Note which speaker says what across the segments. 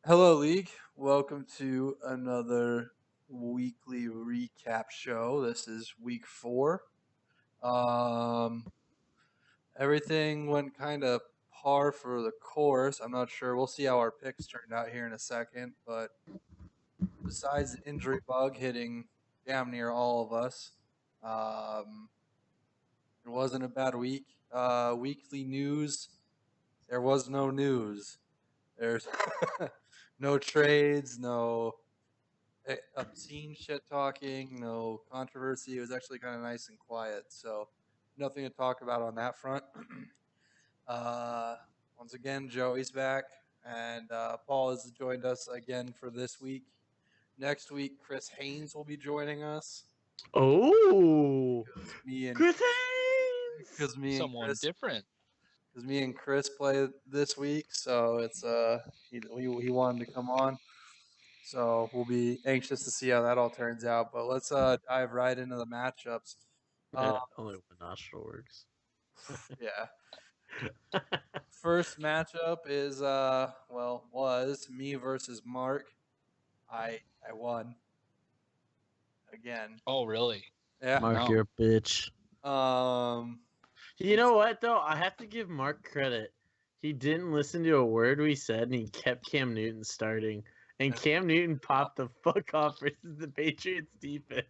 Speaker 1: Hello, League. Welcome to another weekly recap show. This is week 4. Um, Everything went kind of par for the course. I'm not sure. We'll see how our picks turned out here in a second. But besides the injury bug hitting damn near all of us, um, it wasn't a bad week. Weekly news. There was no news. There's no trades, no obscene shit talking, no controversy. It was actually kind of nice and quiet. So nothing to talk about on that front. uh, Once again, Joey's back, and Paul has joined us again for this week. Next week, Chris Haynes will be joining us.
Speaker 2: Oh,
Speaker 1: Because me and
Speaker 2: Chris Haynes!
Speaker 1: because me and
Speaker 3: Someone
Speaker 1: Chris
Speaker 3: different.
Speaker 1: because me and Chris play this week, so it's he wanted to come on. So we'll be anxious to see how that all turns out. But let's dive right into the matchups. Uh,
Speaker 2: Only one nostril works.
Speaker 1: yeah. First matchup is was me versus Mark. I won again.
Speaker 3: Oh, really?
Speaker 1: Yeah.
Speaker 2: Mark,
Speaker 3: No.
Speaker 2: you're a bitch.
Speaker 1: Um.
Speaker 2: You know what, though? I have to give Mark credit. He didn't listen to a word we said, and he kept Cam Newton starting. And Cam Newton popped the fuck off versus the Patriots defense.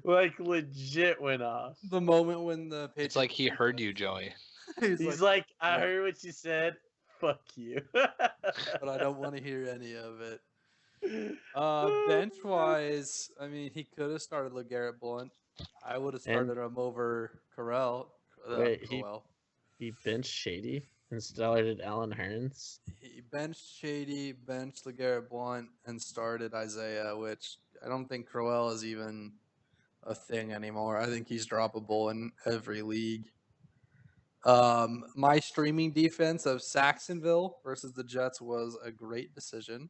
Speaker 2: Like, legit went off.
Speaker 1: The moment when the Patriots
Speaker 3: It's like he heard you, Joey.
Speaker 2: He's like, I
Speaker 1: "No,
Speaker 2: heard what you said. Fuck you.
Speaker 1: but I don't want to hear any of it. Bench wise, I mean, he could have started LeGarrette Blunt. I would have
Speaker 2: And
Speaker 1: started him over Corell.
Speaker 2: wait,
Speaker 1: Crowell.
Speaker 2: he benched Shady and started Alan Hearns.
Speaker 1: He benched Shady, benched LeGarrette Blunt, and started Isaiah, which I don't think Crowell is even a thing anymore. I think he's droppable in every league. My streaming defense of Saxonville versus the Jets was a great decision.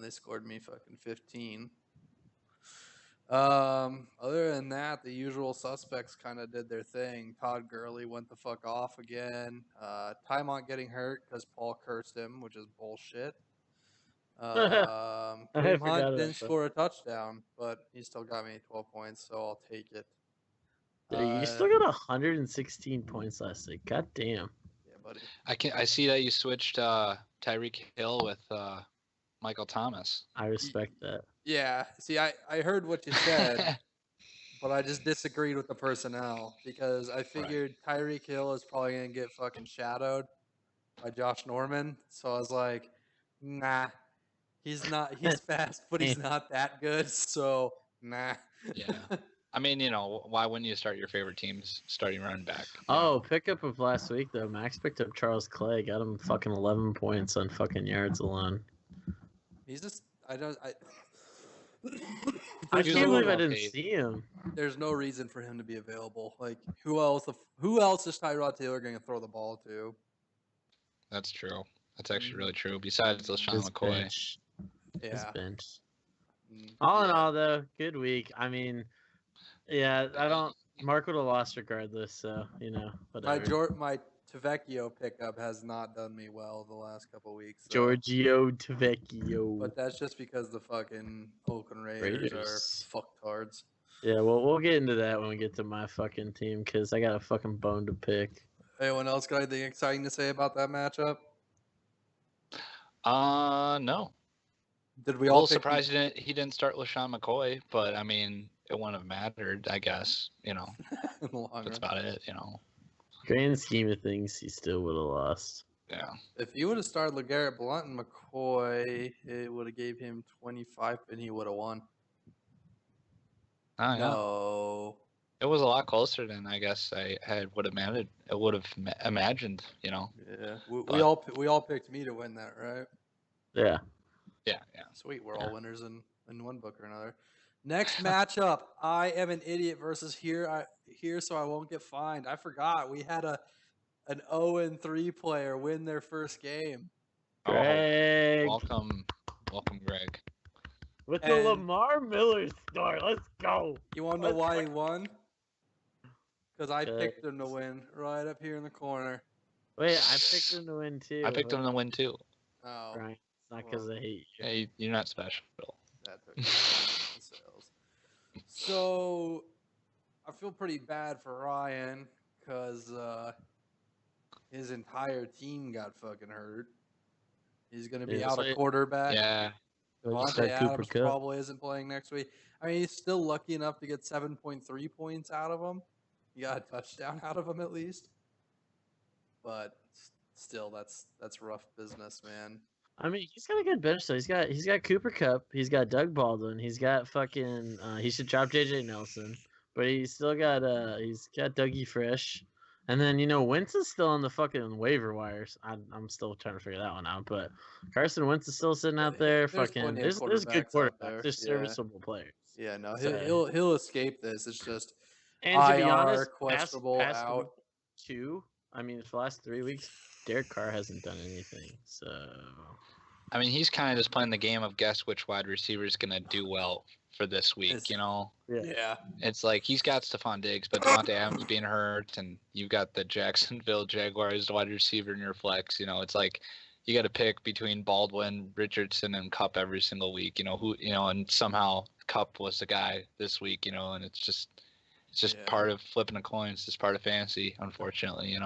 Speaker 1: They scored me fucking 15. Other than that, the usual suspects kind of did their thing. Todd Gurley went the fuck off again. Tymont getting hurt because Paul cursed him, which is bullshit. Kareem
Speaker 2: forgot
Speaker 1: Hunt
Speaker 2: about
Speaker 1: didn't
Speaker 2: that.
Speaker 1: score a touchdown, but he still got me 12 points, so I'll take it.
Speaker 2: Dude, you still got 116 points last week. God damn.
Speaker 1: Yeah, buddy.
Speaker 3: I see that you switched Tyreek Hill with Michael Thomas.
Speaker 2: I respect that.
Speaker 1: Yeah, see, I heard what you said, but I just disagreed with the personnel because I figured Tyreek Hill is probably going to get fucking shadowed by Josh Norman. So I was like, nah, he's not. He's fast, but he's not that good. So nah.
Speaker 3: Yeah. I mean, why wouldn't you start your favorite team's starting running back?
Speaker 2: Oh, pickup of last week though. Max picked up Charles Clay, got him fucking 11 points on fucking yards alone.
Speaker 1: He's just. I don't.
Speaker 2: I
Speaker 1: There's
Speaker 2: can't
Speaker 1: no-
Speaker 2: believe I didn't see him.
Speaker 1: There's no reason for him to be available. Like who else? Who else is Tyrod Taylor going to throw the ball to?
Speaker 3: That's true. That's actually really true. Besides LaShawn
Speaker 2: His
Speaker 3: McCoy.
Speaker 2: bench. His
Speaker 1: Yeah.
Speaker 2: bench. All in
Speaker 1: Yeah.
Speaker 2: all, though, good week. I mean, yeah, I don't. Mark would have lost regardless, so whatever.
Speaker 1: My Tavecchio pickup has not done me well the last couple weeks. So.
Speaker 2: Giorgio Tavecchio.
Speaker 1: But that's just because the fucking Oakland Raiders are fucktards.
Speaker 2: Yeah, well, we'll get into that when we get to my fucking team because I got a fucking bone to pick.
Speaker 1: Anyone else got anything exciting to say about that matchup?
Speaker 3: No.
Speaker 1: Did we
Speaker 3: A
Speaker 1: all
Speaker 3: little
Speaker 1: pick
Speaker 3: surprised he didn't start LaShawn McCoy, but I mean, it wouldn't have mattered, I guess.
Speaker 1: in the long
Speaker 3: That's
Speaker 1: run?
Speaker 3: about it.
Speaker 2: Grand scheme of things, he still would have lost.
Speaker 3: Yeah.
Speaker 1: If you would have started LeGarrette Blunt and McCoy, it would have gave him 25 and he would have won.
Speaker 3: Oh, yeah.
Speaker 1: No.
Speaker 3: It was a lot closer than I guess I would have imagined.
Speaker 1: Yeah. We all picked me to win that, right?
Speaker 2: Yeah.
Speaker 3: Yeah.
Speaker 1: Sweet. We're all winners in one book or another. Next matchup, I am an idiot versus here so I won't get fined. I forgot we had an 0-3 player win their first game.
Speaker 2: Greg.
Speaker 3: Welcome, Greg.
Speaker 2: With the Lamar Miller story. Let's go.
Speaker 1: You want to know why he won? Because I picked him to win right up here in the corner.
Speaker 2: Wait, I picked him to win too.
Speaker 3: I picked him to win too.
Speaker 1: Oh.
Speaker 2: Brian It's not because I hate you.
Speaker 3: Hey, you're not special.
Speaker 1: That took the sales. So I feel pretty bad for Ryan because his entire team got fucking hurt. He's gonna be
Speaker 2: Yeah,
Speaker 1: out
Speaker 2: so
Speaker 1: a quarterback.
Speaker 3: Yeah.
Speaker 1: Devontae
Speaker 2: start Cooper
Speaker 1: Adams
Speaker 2: Kupp.
Speaker 1: probably isn't playing next week. I mean, he's still lucky enough to get 7.3 points out of him. You got a touchdown out of him at least. But still, that's rough business, man.
Speaker 2: I mean, he's got a good bench though. He's got Cooper Kupp. He's got Doug Baldwin. He's got fucking. He should drop JJ Nelson, but he's still got Dougie Fresh, and then Wentz is still on the fucking waiver wires. I'm still trying to figure that one out. But Carson Wentz is still sitting out there.
Speaker 1: There's
Speaker 2: Fucking,
Speaker 1: plenty of
Speaker 2: there's good
Speaker 1: quarterbacks out
Speaker 2: quarterbacks.
Speaker 1: there.
Speaker 2: There's
Speaker 1: Yeah.
Speaker 2: serviceable players.
Speaker 1: Yeah, no,
Speaker 2: So-
Speaker 1: he'll escape this. It's just
Speaker 2: And to be
Speaker 1: IR,
Speaker 2: honest,
Speaker 1: questionable,
Speaker 2: past
Speaker 1: out.
Speaker 2: week 2. I mean, for the last 3 weeks, Derek Carr hasn't done anything. So.
Speaker 3: I mean, he's kind of just playing the game of guess which wide receiver is going to do well for this week,
Speaker 1: It's-
Speaker 3: you know?
Speaker 1: Yeah.
Speaker 3: It's like he's got Stephon Diggs, but Devontae Adams being hurt, and you've got the Jacksonville Jaguars wide receiver in your flex. It's like you got to pick between Baldwin, Richardson, and Cup every single week. And somehow Cup was the guy this week. And it's just
Speaker 1: Yeah.
Speaker 3: part of flipping a coin. It's just part of fantasy, unfortunately.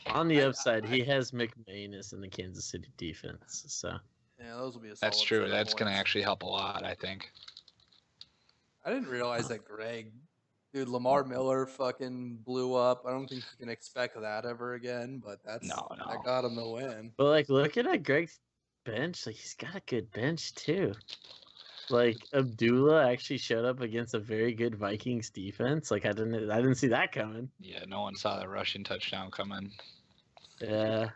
Speaker 2: On the
Speaker 1: I-
Speaker 2: upside, he has McManus in the Kansas City defense. So
Speaker 1: Yeah, those will be a
Speaker 3: That's
Speaker 1: solid
Speaker 3: true.
Speaker 1: set of
Speaker 3: That's going to
Speaker 1: points.
Speaker 3: actually help a lot, I think.
Speaker 1: I didn't realize that dude, Lamar Miller fucking blew up. I don't think you can expect that ever again, but that
Speaker 3: No.
Speaker 1: got him the win.
Speaker 2: but like looking at Greg's bench, like he's got a good bench too. Like Abdullah actually showed up against a very good Vikings defense. Like I didn't see that coming.
Speaker 3: Yeah, no one saw that rushing touchdown coming.
Speaker 2: Yeah.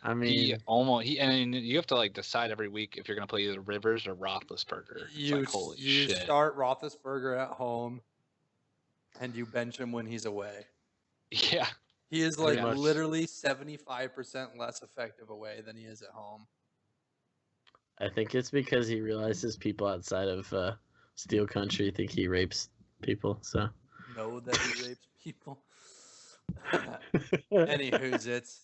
Speaker 2: I mean,
Speaker 3: And you have to like decide every week if you're gonna play either Rivers or Roethlisberger. It's
Speaker 1: You
Speaker 3: like holy
Speaker 1: you
Speaker 3: shit.
Speaker 1: start Roethlisberger at home, and you bench him when he's away.
Speaker 3: Yeah,
Speaker 1: He is
Speaker 2: Pretty
Speaker 1: like
Speaker 2: much.
Speaker 1: literally 75% less effective away than he is at home.
Speaker 2: I think it's because he realizes people outside of Steel Country think he rapes people. So.
Speaker 1: Know that he rapes people. Anywho's it's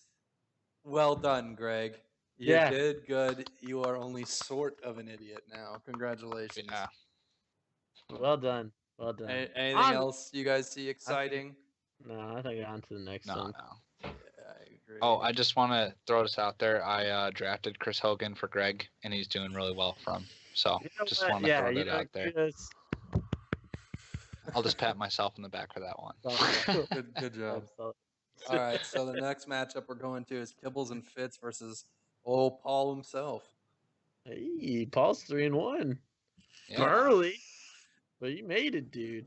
Speaker 1: well done, Greg. You
Speaker 2: Yeah.
Speaker 1: did good. You are only sort of an idiot now. Congratulations.
Speaker 3: yeah.
Speaker 2: Well done. Well done.
Speaker 1: Anything
Speaker 2: On-
Speaker 1: else you guys see exciting?
Speaker 2: No, I think on to the next
Speaker 3: No.
Speaker 2: one.
Speaker 1: Yeah, I agree.
Speaker 3: Oh, I just want to throw this out there. I drafted Chris Hogan for Greg, and he's doing really well for him. So
Speaker 2: You know
Speaker 3: just
Speaker 2: what?
Speaker 3: want to
Speaker 2: Yeah,
Speaker 3: throw
Speaker 2: you
Speaker 3: that
Speaker 2: know,
Speaker 3: out there.
Speaker 2: kudos.
Speaker 3: I'll just pat myself in the back for that one.
Speaker 1: Good job.
Speaker 2: Absolutely.
Speaker 1: All right, so the next matchup we're going to is Kibbles and Fitz versus old Paul himself.
Speaker 2: Hey, Paul's 3-1.
Speaker 3: Yeah,
Speaker 2: Early, but you made it, dude.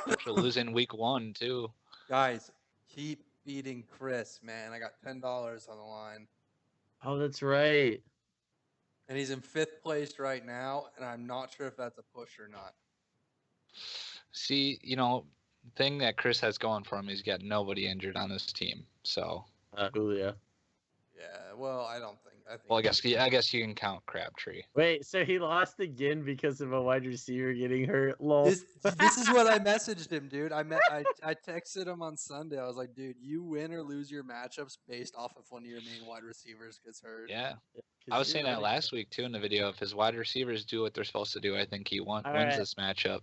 Speaker 3: after losing week 1 too.
Speaker 1: Guys, keep beating Chris, man. I got $10 on the line.
Speaker 2: Oh, that's right.
Speaker 1: And he's in 5th place right now, and I'm not sure if that's a push or not.
Speaker 3: See, thing that Chris has going for him, he's got nobody injured on his team. So,
Speaker 2: Julio.
Speaker 1: Yeah, well, I think.
Speaker 3: well, I guess you can count Crabtree.
Speaker 2: Wait, so he lost again because of a wide receiver getting hurt? Lol.
Speaker 1: This is what I messaged him, dude. I texted him on Sunday. I was like, dude, you win or lose your matchups based off of one of your main wide receivers gets hurt.
Speaker 3: Yeah, I was saying that last week too in the video. If his wide receivers do what they're supposed to do, I think he wins
Speaker 2: right.
Speaker 3: this matchup.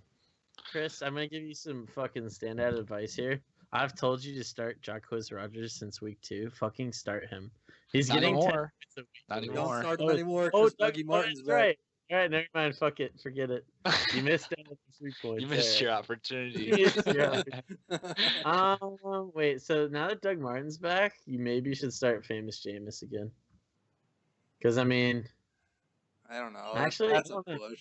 Speaker 2: Chris, I'm gonna give you some fucking standout advice here. I've told you to start Jacquizz Rodgers since week 2. Fucking start him. He's
Speaker 3: Not
Speaker 2: getting 10
Speaker 3: anymore.
Speaker 2: minutes a week.
Speaker 3: Not
Speaker 1: Don't
Speaker 3: anymore.
Speaker 1: start him
Speaker 2: Oh,
Speaker 1: anymore
Speaker 2: Oh,
Speaker 1: because Dougie Martin's
Speaker 2: that's
Speaker 1: back.
Speaker 2: right. All right, never mind. Fuck it. Forget it. You missed out on the 3 points.
Speaker 3: You missed
Speaker 2: All
Speaker 3: your
Speaker 2: right.
Speaker 3: opportunity.
Speaker 2: You missed your Wait. So now that Doug Martin's back, you maybe should start Famous Jameis again. Because I mean,
Speaker 1: I don't know.
Speaker 2: Actually,
Speaker 1: that's a
Speaker 2: hold on.
Speaker 1: push.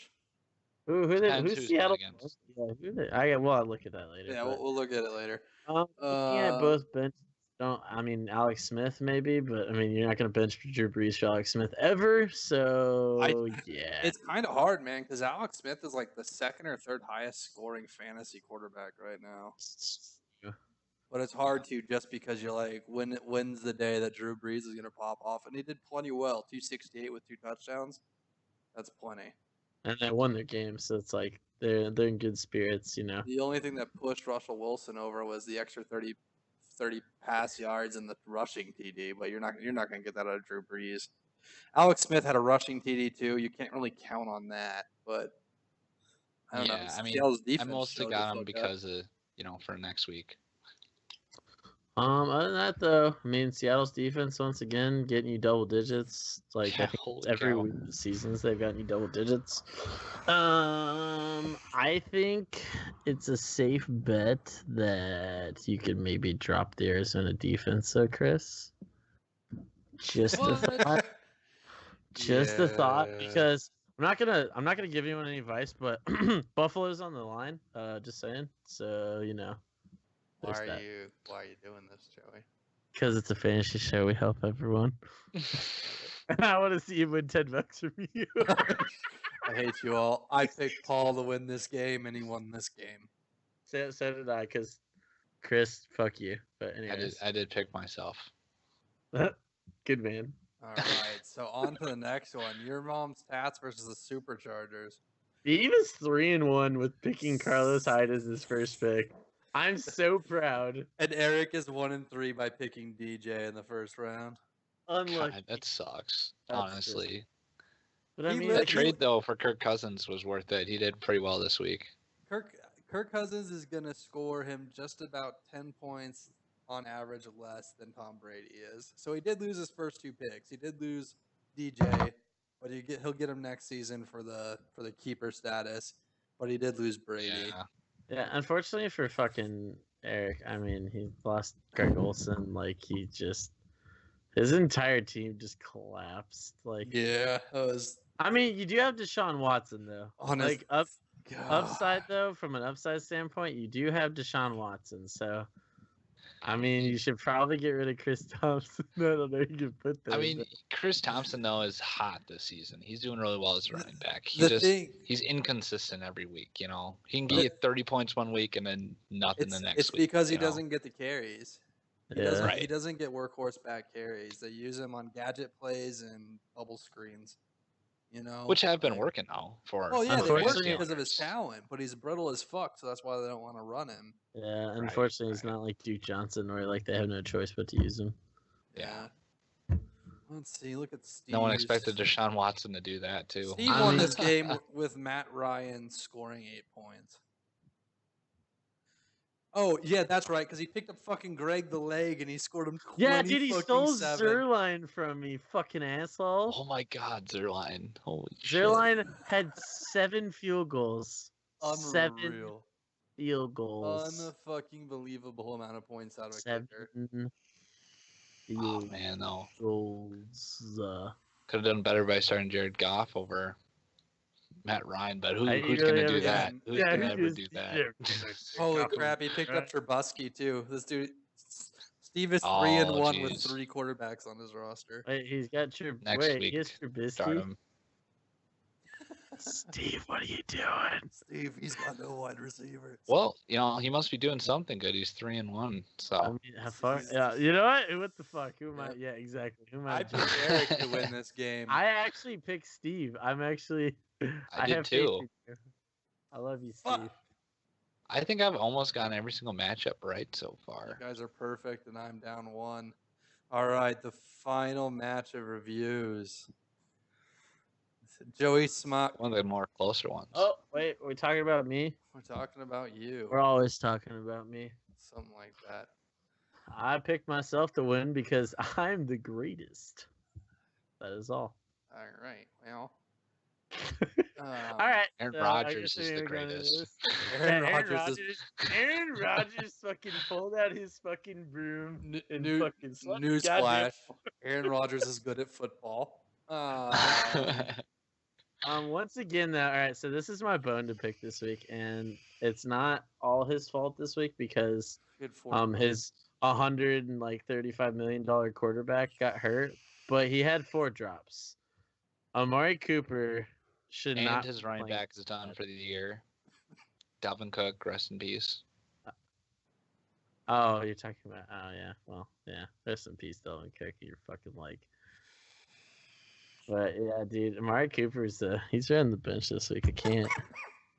Speaker 3: Depends
Speaker 2: who's
Speaker 3: who's
Speaker 2: Seattle?
Speaker 3: playing against.
Speaker 2: Yeah, I'll look at that later.
Speaker 1: Yeah,
Speaker 2: but,
Speaker 1: we'll look at it later.
Speaker 2: looking at both benches. I mean, Alex Smith maybe, but I mean, you're not going to bench Drew Brees for Alex Smith ever. So yeah,
Speaker 1: It's kind of hard, man, because Alex Smith is like the 2nd or 3rd highest scoring fantasy quarterback right now. But it's hard to just because you're like, when's the day that Drew Brees is going to pop off? And he did plenty well, 268 with 2 touchdowns. That's plenty.
Speaker 2: and they won their game, so it's like they're in good spirits,
Speaker 1: The only thing that pushed Russell Wilson over was the extra 30 pass yards and the rushing TD, but you're not going to get that out of Drew Brees. Alex Smith had a rushing TD too. You can't really count on that, but I don't know.
Speaker 3: Yeah, I mean,
Speaker 1: Seattle's
Speaker 3: I
Speaker 1: defense
Speaker 3: mostly
Speaker 1: showed the
Speaker 3: got him
Speaker 1: fuck up.
Speaker 3: because of for next week.
Speaker 2: Other than that, though, I mean, Seattle's defense once again getting you double digits. Like I
Speaker 3: Yeah,
Speaker 2: think
Speaker 3: holy
Speaker 2: every
Speaker 3: cow.
Speaker 2: week of seasons they've gotten you double digits. I think it's a safe bet that you could maybe drop the Arizona defense, though, Chris. Just a thought. Just a thought,
Speaker 1: Yeah.
Speaker 2: because I'm not gonna give anyone any advice, but Buffalo's on the line. Just saying. So
Speaker 1: Why
Speaker 2: there's
Speaker 1: are
Speaker 2: that.
Speaker 1: you doing this, Joey?
Speaker 2: Because it's a fantasy show, we help everyone. I want to see you win $10 from you.
Speaker 1: I hate you all. I picked Paul to win this game, and he won this game.
Speaker 2: So did I, because Chris, fuck you. But anyways,
Speaker 3: I did pick myself.
Speaker 2: good man.
Speaker 1: All right, so on to the next one. Your mom's Tats versus the Superchargers.
Speaker 2: He was 3-1 with picking Carlos Hyde as his first pick. I'm so proud.
Speaker 1: And Eric is 1-3 by picking DJ in the first round.
Speaker 2: Unlucky.
Speaker 3: God, that sucks.
Speaker 2: That's
Speaker 3: honestly,
Speaker 2: But I
Speaker 1: He
Speaker 2: mean,
Speaker 1: lit-
Speaker 3: that trade though for Kirk Cousins was worth it. He did pretty well this week.
Speaker 1: Kirk Cousins is gonna score him just about 10 points on average less than Tom Brady is. So he did lose his first two picks. He did lose DJ, but he'll get him next season for the keeper status. But he did lose Brady.
Speaker 2: yeah, unfortunately for fucking Eric, I mean, he lost Greg Olson. Like, his entire team just collapsed. Like,
Speaker 1: Yeah, that was
Speaker 2: I mean, you do have Deshaun Watson, though.
Speaker 1: honest.
Speaker 2: Like,
Speaker 1: God.
Speaker 2: upside, though, from an upside standpoint, you do have Deshaun Watson. So, I mean, you should probably get rid of Chris Thompson. I don't know, you can put there.
Speaker 3: I mean,
Speaker 2: but-
Speaker 3: Chris Thompson though is hot this season. He's doing really well as a running back. He's inconsistent every week. He can get you 30 points one week and then nothing the next
Speaker 1: It's
Speaker 3: week.
Speaker 1: because he doesn't get the carries. He
Speaker 2: Yeah.
Speaker 1: doesn't.
Speaker 3: Right.
Speaker 1: He doesn't get workhorse back carries. They use him on gadget plays and bubble screens.
Speaker 3: which have been
Speaker 1: like-
Speaker 3: working now for.
Speaker 1: Oh yeah, they
Speaker 2: Unfortunately-
Speaker 1: work
Speaker 3: fantasy
Speaker 1: because of his
Speaker 3: owners.
Speaker 1: talent, but he's brittle as fuck, so that's why they don't want to run him.
Speaker 2: Yeah, unfortunately, he's not like Duke Johnson, where like they have no choice but to use him.
Speaker 3: Yeah.
Speaker 1: Let's see. Look at Steve.
Speaker 3: No one expected Deshaun Watson to do that too.
Speaker 1: Steve
Speaker 2: I
Speaker 1: won
Speaker 2: mean-
Speaker 1: this game with Matt Ryan scoring 8 points. Oh yeah, that's right, because he picked up fucking Greg the leg and he scored him 20
Speaker 2: Yeah, dude, he stole
Speaker 1: 7.
Speaker 2: Zerline from me, fucking asshole.
Speaker 3: Oh my God, Zerline! Holy
Speaker 2: Zerline had 7 field goals. 7
Speaker 1: Unreal.
Speaker 2: field goals.
Speaker 1: Unfucking believable amount of points out of a
Speaker 2: 7
Speaker 1: kicker.
Speaker 3: shit! Oh
Speaker 2: field
Speaker 3: man, no.
Speaker 2: goals.
Speaker 3: Could have done better by starting Jared Goff over Matt Ryan, but
Speaker 2: I
Speaker 3: who's
Speaker 2: really
Speaker 3: gonna do
Speaker 2: haven't
Speaker 3: that?
Speaker 1: gotten-
Speaker 3: Who's
Speaker 2: Yeah,
Speaker 3: gonna
Speaker 2: who
Speaker 3: ever
Speaker 2: does-
Speaker 3: do that?
Speaker 2: yeah.
Speaker 1: Holy
Speaker 2: Goff
Speaker 1: crap, he picked up
Speaker 2: right?
Speaker 1: Trubisky too. This dude Steve is
Speaker 3: Oh,
Speaker 1: 3-1 with
Speaker 3: jeez.
Speaker 1: 3 quarterbacks on his roster.
Speaker 2: Wait, he's got Trub.
Speaker 3: Next
Speaker 2: Wait,
Speaker 3: week,
Speaker 2: he has
Speaker 3: Start
Speaker 2: Trubisky.
Speaker 3: him.
Speaker 2: Steve, what are you doing?
Speaker 1: Steve, he's got no wide receivers.
Speaker 3: Well, he must be doing something good. He's 3-1. So
Speaker 2: I mean, how far? Yeah, you know what? What the fuck? Who am I?
Speaker 1: Yep.
Speaker 2: Yeah, exactly. Who am
Speaker 1: I
Speaker 2: I?
Speaker 1: picked Eric to win this game.
Speaker 2: I actually picked Steve. I'm actually.
Speaker 3: I did
Speaker 2: have faith
Speaker 3: too.
Speaker 2: in you. I love you,
Speaker 1: Fuck.
Speaker 2: Steve.
Speaker 3: I think I've almost gotten every single matchup right so far.
Speaker 1: You guys are perfect, and I'm down 1. All right, the final match of reviews. Joey Smock.
Speaker 3: One of the more closer ones.
Speaker 2: Oh wait, we're talking about me.
Speaker 1: We're talking about you.
Speaker 2: We're always talking about me.
Speaker 1: Something like that.
Speaker 2: I picked myself to win because I'm the greatest. That is all.
Speaker 1: All right. Well.
Speaker 2: All right.
Speaker 3: Aaron
Speaker 2: so I
Speaker 3: Rodgers
Speaker 2: guess
Speaker 3: is the
Speaker 2: we're gonna do
Speaker 3: greatest.
Speaker 2: this.
Speaker 1: Aaron
Speaker 2: Yeah,
Speaker 1: Rodgers is
Speaker 2: Aaron Rodgers fucking pulled out his fucking broom and
Speaker 1: new
Speaker 2: fucking slapped the goddamn
Speaker 1: newsflash. Aaron Rodgers is good at football.
Speaker 2: Once again, though, all right. So this is my bone to pick this week, and it's not all his fault this week because
Speaker 1: Good for
Speaker 2: his $135 million quarterback got hurt, but he had 4 drops. Amari Cooper should
Speaker 3: and
Speaker 2: not.
Speaker 3: his
Speaker 2: be
Speaker 3: running
Speaker 2: playing
Speaker 3: back is done for the year. Dalvin Cook, rest in peace.
Speaker 2: Oh, you're talking about. Oh yeah. Well, yeah. Rest in peace, Dalvin Cook. You're fucking like. But yeah, dude, Amari Cooper's he's right on the bench this week. I can't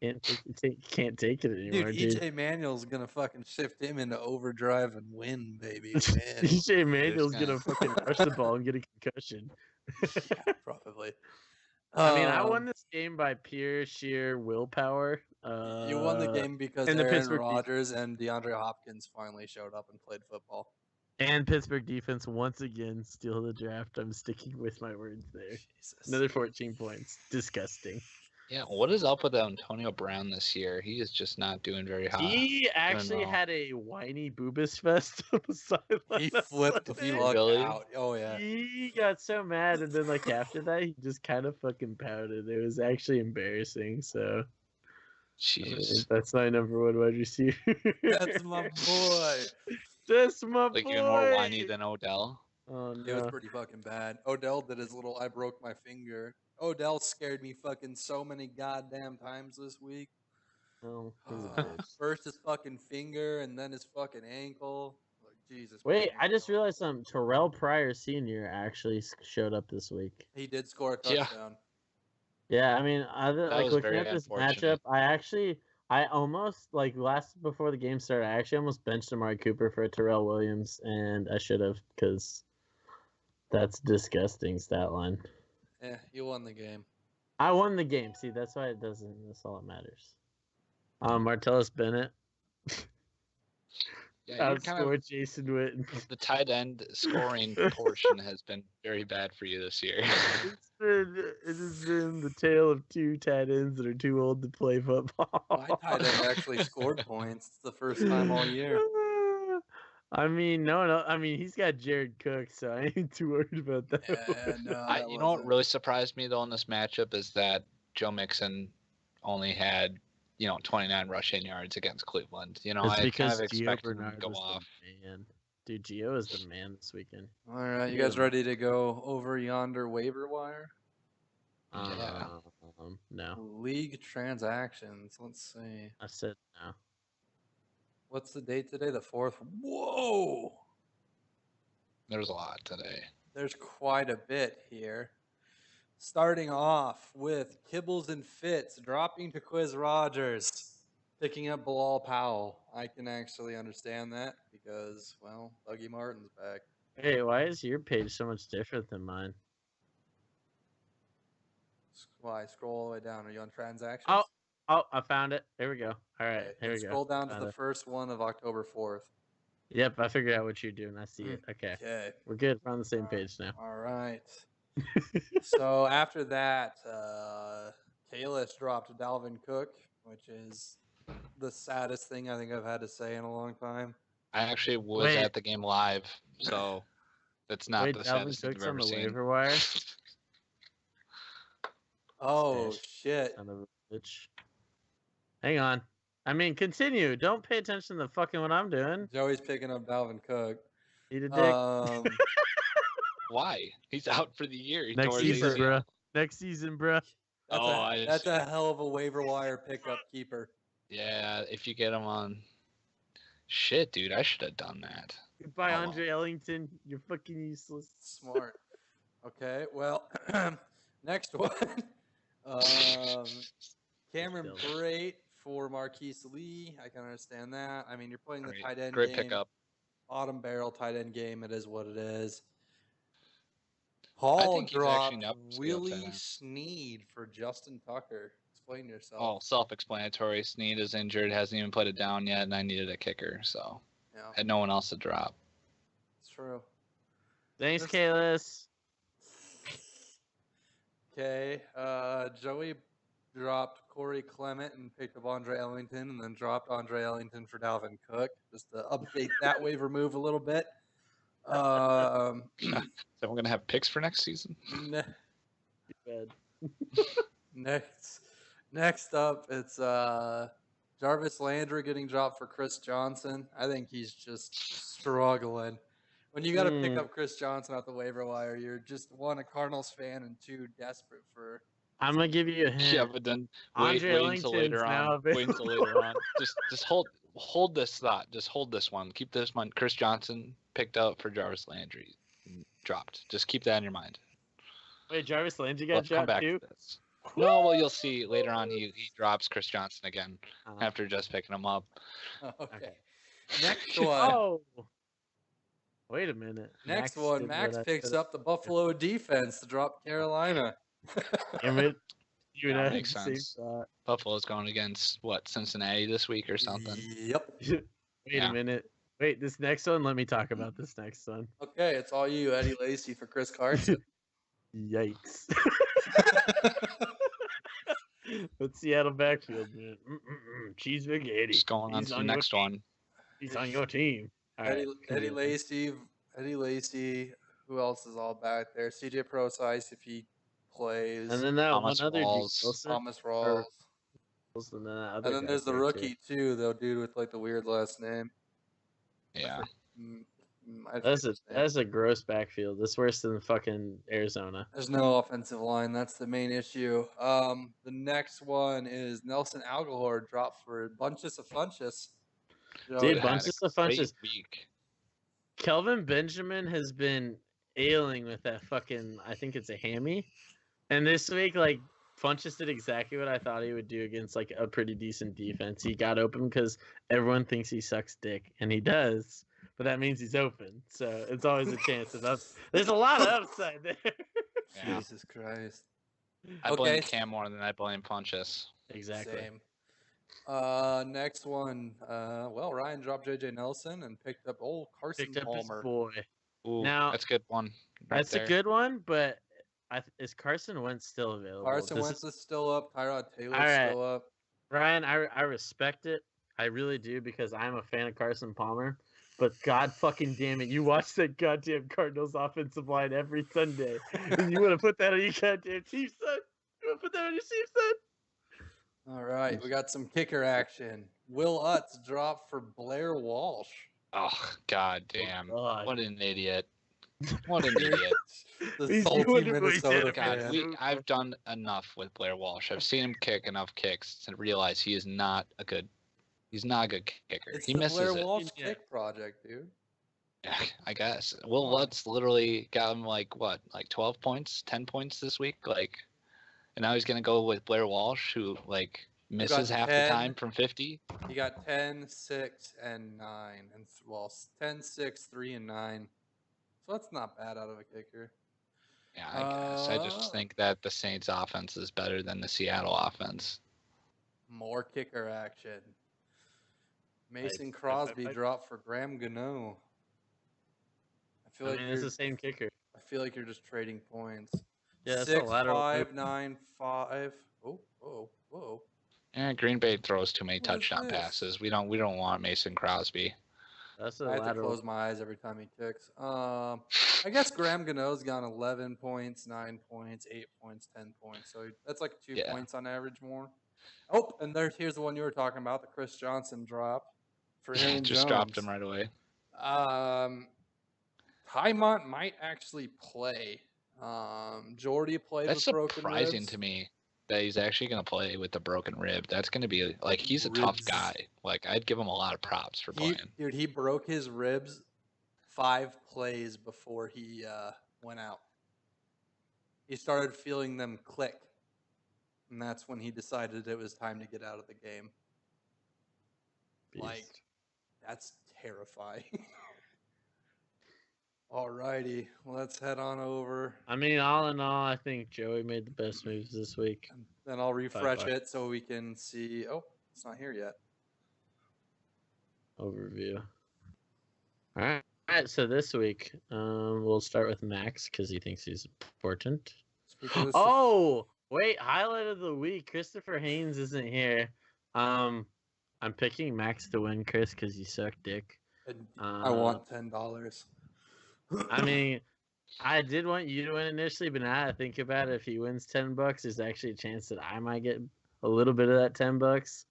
Speaker 2: can't take it anymore,
Speaker 1: Dude,
Speaker 2: dude.
Speaker 1: EJ Manuel's gonna fucking shift him into overdrive and win, baby. Win.
Speaker 2: EJ Manuel's
Speaker 3: gonna-
Speaker 2: gonna fucking rush the ball and get a concussion.
Speaker 1: Yeah, probably.
Speaker 2: I mean, I won
Speaker 1: Um,
Speaker 2: this game by pure sheer willpower.
Speaker 1: You won the game because
Speaker 2: and the
Speaker 1: Aaron
Speaker 2: Pittsburgh
Speaker 1: Rodgers and DeAndre Hopkins finally showed up and played football.
Speaker 2: and Pittsburgh defense once again steal the draft. I'm sticking with my words there.
Speaker 1: Jesus.
Speaker 2: Another 14 points. Disgusting.
Speaker 3: Yeah, what is up with Antonio Brown this year? He is just not doing very hot.
Speaker 2: He actually
Speaker 3: well.
Speaker 2: had a whiny boobus fest on the sideline.
Speaker 1: He
Speaker 2: on
Speaker 1: flipped the
Speaker 2: Sunday.
Speaker 1: fuck
Speaker 3: Really?
Speaker 1: out. Oh yeah.
Speaker 2: He got so mad, and then like after that, he just kind of fucking pouted. It was actually embarrassing. So I mean,
Speaker 3: Jeez.
Speaker 2: that's my number one wide receiver.
Speaker 1: That's my boy.
Speaker 2: That's my
Speaker 3: Like
Speaker 2: boy.
Speaker 3: even more whiny than Odell.
Speaker 2: Oh
Speaker 1: It was
Speaker 2: no.
Speaker 1: pretty fucking bad. Odell did his little I broke my finger. Odell scared me fucking so many goddamn times this week.
Speaker 2: Oh, he's a bitch.
Speaker 1: First his fucking finger and then his fucking ankle. Like Jesus.
Speaker 2: Wait,
Speaker 1: fucking
Speaker 2: I just
Speaker 1: Odell.
Speaker 2: realized something. Terrell Pryor Sr. actually showed up this week.
Speaker 1: He did score a
Speaker 3: Yeah.
Speaker 1: touchdown.
Speaker 2: Yeah, I mean, like
Speaker 3: was
Speaker 2: looking
Speaker 3: very
Speaker 2: at this
Speaker 3: unfortunate.
Speaker 2: matchup, I almost like last before the game started. I actually almost benched Amari Cooper for Terrell Williams, and I should have because that's disgusting stat line.
Speaker 1: Yeah, you won the game.
Speaker 2: I won the game. See, that's why it doesn't. That's all that matters. Martellus Bennett
Speaker 3: Yeah, you're kind of
Speaker 2: outscored Jason Witten.
Speaker 3: the tight end scoring portion has been very bad for you this year.
Speaker 2: It has been the tale of two tight ends that are too old to play football.
Speaker 1: My tight end actually scored points. It's the first time all year.
Speaker 2: I mean, no. I mean, he's got Jared Cook, so I ain't too worried about that.
Speaker 1: Yeah, no, that
Speaker 3: You know what
Speaker 1: wasn't-
Speaker 3: really surprised me though in this matchup is that Joe Mixon only had 29 rushing yards against Cleveland.
Speaker 2: It's
Speaker 3: I kind
Speaker 2: because
Speaker 3: of
Speaker 2: Gio
Speaker 3: expected him to
Speaker 2: Bernard
Speaker 3: go
Speaker 2: was
Speaker 3: off.
Speaker 2: the man. Dude, Gio is the man this weekend.
Speaker 1: All right, you
Speaker 2: Yeah.
Speaker 1: guys ready to go over yonder waiver wire?
Speaker 3: Yeah.
Speaker 2: No,
Speaker 1: League transactions. Let's see.
Speaker 2: I said no.
Speaker 1: What's the date today? The 4th. Whoa!
Speaker 3: There's a lot today.
Speaker 1: There's quite a bit here. Starting off with Kibbles and Fitz dropping to Quiz Rogers, picking up Bilal Powell. I can actually understand that because, well, Dougie Martin's back.
Speaker 2: Hey, why is your page so much different than mine?
Speaker 1: Why? Scroll all the way down. Are you on transactions?
Speaker 2: Oh, I found it. There we go. All right,
Speaker 1: Okay,
Speaker 2: here we
Speaker 1: and
Speaker 2: go.
Speaker 1: scroll down to
Speaker 2: Found
Speaker 1: the
Speaker 2: it.
Speaker 1: first one of October 4th.
Speaker 2: Yep, I figured out what you're doing. I see it. Okay,
Speaker 1: Okay.
Speaker 2: we're good. We're on the same page now.
Speaker 1: All right. So after that, Kalis dropped Dalvin Cook, which is the saddest thing I think I've had to say in a long time.
Speaker 3: I actually was
Speaker 2: Wait.
Speaker 3: at the game live, so that's not
Speaker 2: Wait,
Speaker 3: the
Speaker 2: Dalvin
Speaker 3: saddest thing
Speaker 2: Cook's
Speaker 3: I've
Speaker 2: on
Speaker 3: ever
Speaker 2: the
Speaker 3: seen.
Speaker 2: waiver wire.
Speaker 1: Oh,
Speaker 2: Stash.
Speaker 1: shit.
Speaker 2: Son of a bitch. Hang on. I mean, continue. Don't pay attention to fucking what I'm doing.
Speaker 1: Joey's picking up Dalvin Cook.
Speaker 2: Eat a dick.
Speaker 3: Why? He's out for the year. He
Speaker 2: Next
Speaker 3: tore his
Speaker 2: season,
Speaker 3: ACL.
Speaker 2: bro. Next season, bro.
Speaker 1: That's a hell of a waiver wire pickup keeper.
Speaker 3: Yeah, if you get him on. Shit, dude, I should have done that.
Speaker 2: Goodbye,
Speaker 3: Oh, well.
Speaker 2: Andre Ellington. You're fucking useless.
Speaker 1: Smart. Okay, well, next one. Cameron
Speaker 2: Still.
Speaker 1: Brate for Marquise Lee. I can understand that. I mean, you're playing the tight end
Speaker 3: Great
Speaker 1: game.
Speaker 3: pickup.
Speaker 1: Bottom barrel tight end game. It is what it is.
Speaker 3: I
Speaker 1: Paul
Speaker 3: think he's
Speaker 1: dropped
Speaker 3: actually up to
Speaker 1: Willie
Speaker 3: upside down.
Speaker 1: Snead for Justin Tucker. Explain yourself.
Speaker 3: Oh, self-explanatory. Snead is injured, hasn't even put it down yet, and I needed a kicker, so
Speaker 1: Yeah,
Speaker 3: had no one else to drop.
Speaker 1: it's true.
Speaker 2: Thanks,
Speaker 1: This-
Speaker 2: Kalis.
Speaker 1: Okay, Joey dropped Corey Clement and picked up Andre Ellington, and then dropped Andre Ellington for Dalvin Cook, just to update that waiver move a little bit.
Speaker 3: So we're gonna have picks for next season.
Speaker 1: Ne-
Speaker 2: Bad.
Speaker 1: next up, it's Jarvis Landry getting dropped for Chris Johnson. I think he's just struggling. When you got to pick up Chris Johnson off the waiver wire, you're just one, a Cardinals fan, and two, desperate for.
Speaker 2: I'm gonna give you a hint.
Speaker 3: Yeah, but then
Speaker 2: Andre
Speaker 3: wait until later
Speaker 2: Ellington's
Speaker 3: on.
Speaker 2: now
Speaker 3: Wait until later on. Just hold this thought. Just hold this one. Keep this one. Chris Johnson picked up for Jarvis Landry, dropped. Just keep that in your mind.
Speaker 2: Wait, Jarvis Landry got
Speaker 3: Let's come
Speaker 2: dropped
Speaker 3: back
Speaker 2: too?
Speaker 3: to this. No, well, you'll see later on. He drops Chris Johnson again
Speaker 2: Uh-huh.
Speaker 3: after just picking him up.
Speaker 1: Okay.
Speaker 2: Okay.
Speaker 1: Next one.
Speaker 2: Oh, Wait a minute.
Speaker 1: Next
Speaker 2: Max
Speaker 1: one,
Speaker 2: did
Speaker 1: Max
Speaker 2: what I
Speaker 1: picks
Speaker 2: said.
Speaker 1: up the Buffalo defense to drop Carolina.
Speaker 2: Damn it. You and
Speaker 3: Yeah,
Speaker 2: I had
Speaker 3: makes
Speaker 2: the same
Speaker 3: sense.
Speaker 2: thought.
Speaker 3: Buffalo's going against what, Cincinnati this week or something.
Speaker 1: Yep.
Speaker 2: Wait
Speaker 3: Yeah.
Speaker 2: a minute. Wait, this next one. Let me talk about this next one.
Speaker 1: Okay, it's all you, Eddie Lacy for Chris Carson.
Speaker 2: Yikes. But Seattle backfield, man. Cheese spaghetti.
Speaker 3: Just going on
Speaker 2: He's
Speaker 3: to the
Speaker 2: on your
Speaker 3: next
Speaker 2: team.
Speaker 3: one.
Speaker 2: He's on your team. All right.
Speaker 1: Eddie
Speaker 2: cool.
Speaker 1: Lacy. Who else is all back there? CJ Procise if he plays.
Speaker 2: And then that
Speaker 3: Thomas
Speaker 2: one other dude,
Speaker 3: Rawls.
Speaker 2: Wilson,
Speaker 1: Thomas
Speaker 2: or
Speaker 1: Rawls.
Speaker 2: Wilson, and that other
Speaker 1: And then
Speaker 2: guy's
Speaker 1: there's the
Speaker 2: there,
Speaker 1: rookie
Speaker 2: too.
Speaker 1: too, though, dude with like the weird last name.
Speaker 3: Yeah.
Speaker 1: I forget his name.
Speaker 2: That's a gross backfield. That's worse than fucking Arizona.
Speaker 1: There's no offensive line. That's the main issue. The next one is Nelson Aguilar dropped for Bunches of Funches.
Speaker 2: Dude,
Speaker 3: Had a
Speaker 2: Bunches of
Speaker 3: great
Speaker 2: Funches.
Speaker 3: week.
Speaker 2: Kelvin Benjamin has been ailing with that fucking, I think it's a hammy. And this week, like, Funches did exactly what I thought he would do against, like, a pretty decent defense. He got open because everyone thinks he sucks dick, and he does. But that means he's open, so it's always a chance. There's a lot of upside there.
Speaker 3: Yeah.
Speaker 1: Jesus Christ.
Speaker 3: I blame
Speaker 1: Okay.
Speaker 3: Cam more than I blame Pontius.
Speaker 2: Exactly.
Speaker 1: Same. Next one. Well, Ryan dropped JJ Nelson and picked up old Carson
Speaker 2: Picked up
Speaker 1: Palmer.
Speaker 2: his boy.
Speaker 3: Ooh,
Speaker 2: Now-
Speaker 3: that's a good one. Right
Speaker 2: That's
Speaker 3: there.
Speaker 2: a good one, but is Carson Wentz still available?
Speaker 1: Carson
Speaker 2: This
Speaker 1: Wentz
Speaker 2: is-
Speaker 1: is still up. Tyrod Taylor's
Speaker 2: All right.
Speaker 1: still up.
Speaker 2: Ryan, I respect it. I really do because I'm a fan of Carson Palmer. But god fucking damn it, you watch that goddamn Cardinals offensive line every Sunday. And you want to put that on your goddamn Chiefs, son? You want to put that on your Chiefs, son?
Speaker 1: All right, we got some kicker action. Will Utz dropped for Blair Walsh.
Speaker 3: Oh, god damn.
Speaker 2: God.
Speaker 3: What an idiot. What an idiot.
Speaker 1: The
Speaker 2: He's
Speaker 1: salty
Speaker 2: doing what he
Speaker 1: Minnesota
Speaker 2: did,
Speaker 3: God,
Speaker 1: fan.
Speaker 3: I've done enough with Blair Walsh. I've seen him kick enough kicks to realize he's not a good kicker.
Speaker 1: It's
Speaker 3: He
Speaker 1: the
Speaker 3: misses
Speaker 1: Blair
Speaker 3: it.
Speaker 1: Walsh
Speaker 2: Yeah.
Speaker 1: kick project, dude.
Speaker 3: I guess. Will
Speaker 1: Come on.
Speaker 3: Lutz literally got him like 12 points, 10 points this week, and now he's gonna go with Blair Walsh, who misses half
Speaker 1: 10.
Speaker 3: the time from 50.
Speaker 1: He got 10, 6, and 9. And 10, 6, 3, and 9. So that's not bad out of a kicker.
Speaker 3: Yeah, I guess. I just think that the Saints offense is better than the Seattle offense.
Speaker 1: More kicker action. Mason
Speaker 2: I-
Speaker 1: Crosby
Speaker 2: I-
Speaker 1: dropped for Graham Gano. I feel like
Speaker 2: it's
Speaker 1: you're.
Speaker 2: the same kicker.
Speaker 1: I feel like you're just trading points.
Speaker 2: Yeah, that's a
Speaker 1: 6,
Speaker 2: lateral
Speaker 1: 5,
Speaker 2: move.
Speaker 1: 9, 5. Oh, whoa, whoa.
Speaker 3: Yeah, Green Bay throws too many
Speaker 1: What is
Speaker 3: touchdown
Speaker 1: this?
Speaker 3: passes. We don't want Mason Crosby.
Speaker 2: That's a
Speaker 1: I have to
Speaker 2: lateral.
Speaker 1: close my eyes every time he kicks. I guess Graham Gano's gone 11 points, 9 points, 8 points, 10 points. So that's like 2
Speaker 3: Yeah.
Speaker 1: points on average more. Oh, and here's the one you were talking about, the Chris Johnson drop for Aaron
Speaker 3: Just
Speaker 1: Jones.
Speaker 3: dropped him right away.
Speaker 1: Tymont might actually play. Jordy played
Speaker 3: That's
Speaker 1: with broken
Speaker 3: surprising
Speaker 1: ribs.
Speaker 3: to me that he's actually going to play with the broken rib. That's going to be he's a tough
Speaker 1: Ribs.
Speaker 3: guy. I'd give him a lot of props for playing.
Speaker 1: Dude, he broke his ribs 5 plays before he went out. He started feeling them click. And that's when he decided it was time to get out of the game. Like,
Speaker 2: Beast.
Speaker 1: that's terrifying. Alrighty, let's head on over.
Speaker 2: I mean, all in all, I think Joey made the best moves this week.
Speaker 1: And then I'll refresh
Speaker 2: Bye-bye.
Speaker 1: it so we can see. Oh, it's not here yet.
Speaker 2: Overview. All right. So this week, we'll start with Max because he thinks he's important.
Speaker 1: Speaking of this,
Speaker 2: Oh, wait! Highlight of the week: Christopher Haynes isn't here. I'm picking Max to win, Chris, because you suck dick.
Speaker 1: I want $10.
Speaker 2: I mean, I did want you to win initially, but now I think about it, if he wins $10, there's actually a chance that I might get a little bit of that $10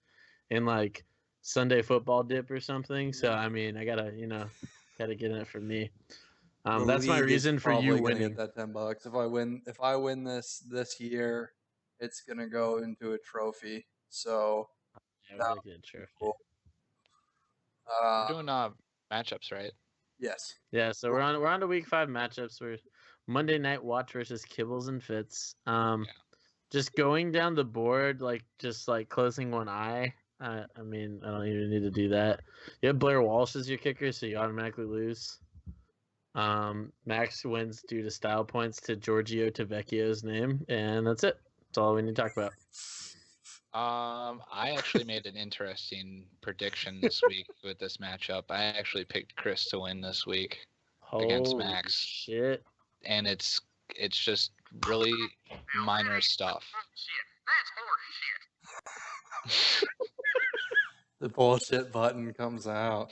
Speaker 2: in like Sunday football dip or something. So I mean, I gotta get in it for me.
Speaker 1: The
Speaker 2: That's my
Speaker 1: league is
Speaker 2: reason for you
Speaker 1: probably gonna
Speaker 2: winning.
Speaker 1: Get that $10. If I win this year, it's gonna go into a trophy. So
Speaker 2: Yeah, we're looking at trophy.
Speaker 1: cool.
Speaker 3: We're doing matchups, right?
Speaker 1: Yes.
Speaker 2: Yeah, so we're on to week 5 matchups. We're Monday Night Watch versus Kibbles and Fitz. Just going down the board, just closing one eye. I mean, I don't even need to do that. You have Blair Walsh as your kicker, so you automatically lose. Max wins due to style points to Giorgio Tavecchio's name, and that's it. That's all we need to talk about.
Speaker 3: I actually made an interesting prediction this week with this matchup. I actually picked Chris to win this week against
Speaker 2: Holy
Speaker 3: Max,
Speaker 2: shit!
Speaker 3: and it's just really minor stuff.
Speaker 1: The bullshit button comes out.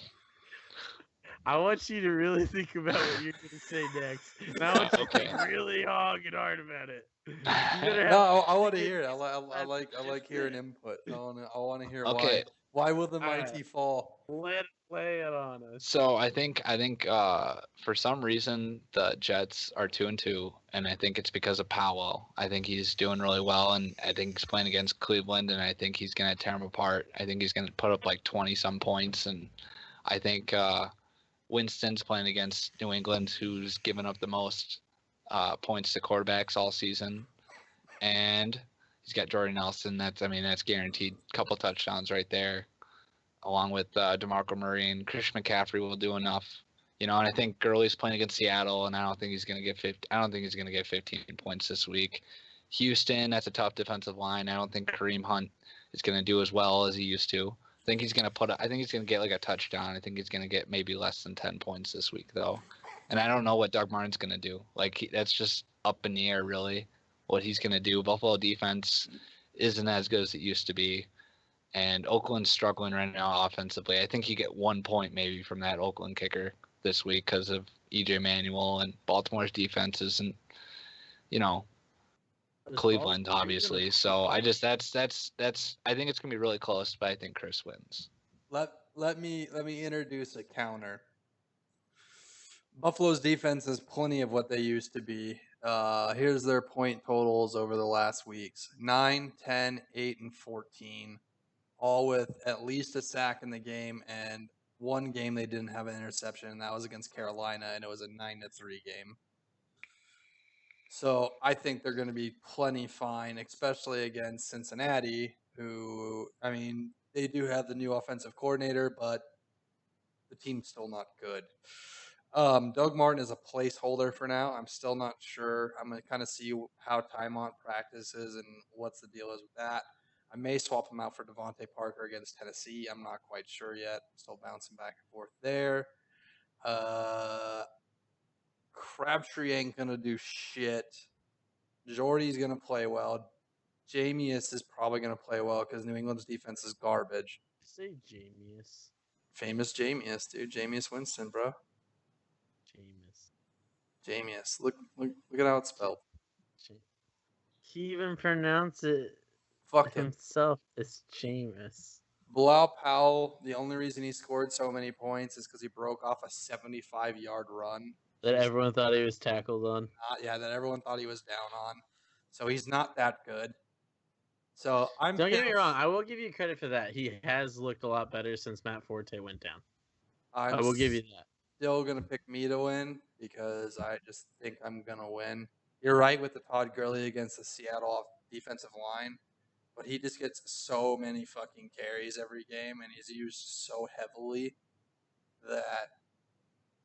Speaker 2: I want you to really think about what you're gonna say next, and I want you
Speaker 3: Okay.
Speaker 2: to think really hard about it. You better
Speaker 1: No,
Speaker 2: have
Speaker 1: I want to
Speaker 2: good
Speaker 1: hear it. I
Speaker 2: last
Speaker 1: like hearing
Speaker 2: minute.
Speaker 1: input. I want to hear
Speaker 3: Okay.
Speaker 1: why will the
Speaker 2: All right.
Speaker 1: mighty fall?
Speaker 2: Lay it on us.
Speaker 3: So I think for some reason the Jets are 2-2, and I think it's because of Powell. I think he's doing really well, and I think he's playing against Cleveland, and I think he's gonna tear them apart. I think he's gonna put up like 20 some points, and I think Winston's playing against New England, who's given up the most points to quarterbacks all season, and he's got Jordan Nelson. That's guaranteed. Couple touchdowns right there, along with DeMarco Murray and Christian McCaffrey will do enough. And I think Gurley's playing against Seattle, and I don't think he's going to get 50. I don't think he's going to get 15 points this week. Houston, that's a tough defensive line. I don't think Kareem Hunt is going to do as well as he used to. I think he's going to get like a touchdown. I think he's going to get maybe less than 10 points this week, though. And I don't know what Doug Martin's going to do. That's just up in the air, really, what he's going to do. Buffalo defense isn't as good as it used to be. And Oakland's struggling right now offensively. I think you get 1 point maybe from that Oakland kicker this week because of EJ Manuel, and Baltimore's defense isn't, Cleveland obviously. So I think it's gonna be really close, but I think Chris wins.
Speaker 1: Let me introduce a counter. Buffalo's defense is plenty of what they used to be. Here's their point totals over the last weeks: 9, 10, 8, and 14. All with at least a sack in the game, and one game they didn't have an interception, and that was against Carolina, and it was a 9-3 game. So I think they're going to be plenty fine, especially against Cincinnati, who, they do have the new offensive coordinator, but the team's still not good. Doug Martin is a placeholder for now. I'm still not sure. I'm going to kind of see how Tymont practices and what's the deal is with that. I may swap him out for Devontae Parker against Tennessee. I'm not quite sure yet. I'm still bouncing back and forth there. Crabtree ain't going to do shit. Jordy's going to play well. Jameis is probably going to play well because New England's defense is garbage.
Speaker 2: Say Jameis.
Speaker 1: Famous Jameis, dude. Jameis Winston, bro. Jameis. Look at how it's spelled.
Speaker 2: He even pronounced it
Speaker 1: Fuck him.
Speaker 2: himself. It's Jameis.
Speaker 1: Bilal Powell, the only reason he scored so many points is because he broke off a 75-yard run.
Speaker 2: That everyone thought he was tackled on.
Speaker 1: That everyone thought he was down on. So he's not that good. So
Speaker 2: Don't get me wrong. I will give you credit for that. He has looked a lot better since Matt Forte went down. I will give you that.
Speaker 1: Still going to pick me to win because I just think I'm going to win. You're right with the Todd Gurley against the Seattle defensive line, but he just gets so many fucking carries every game, and he's used so heavily that,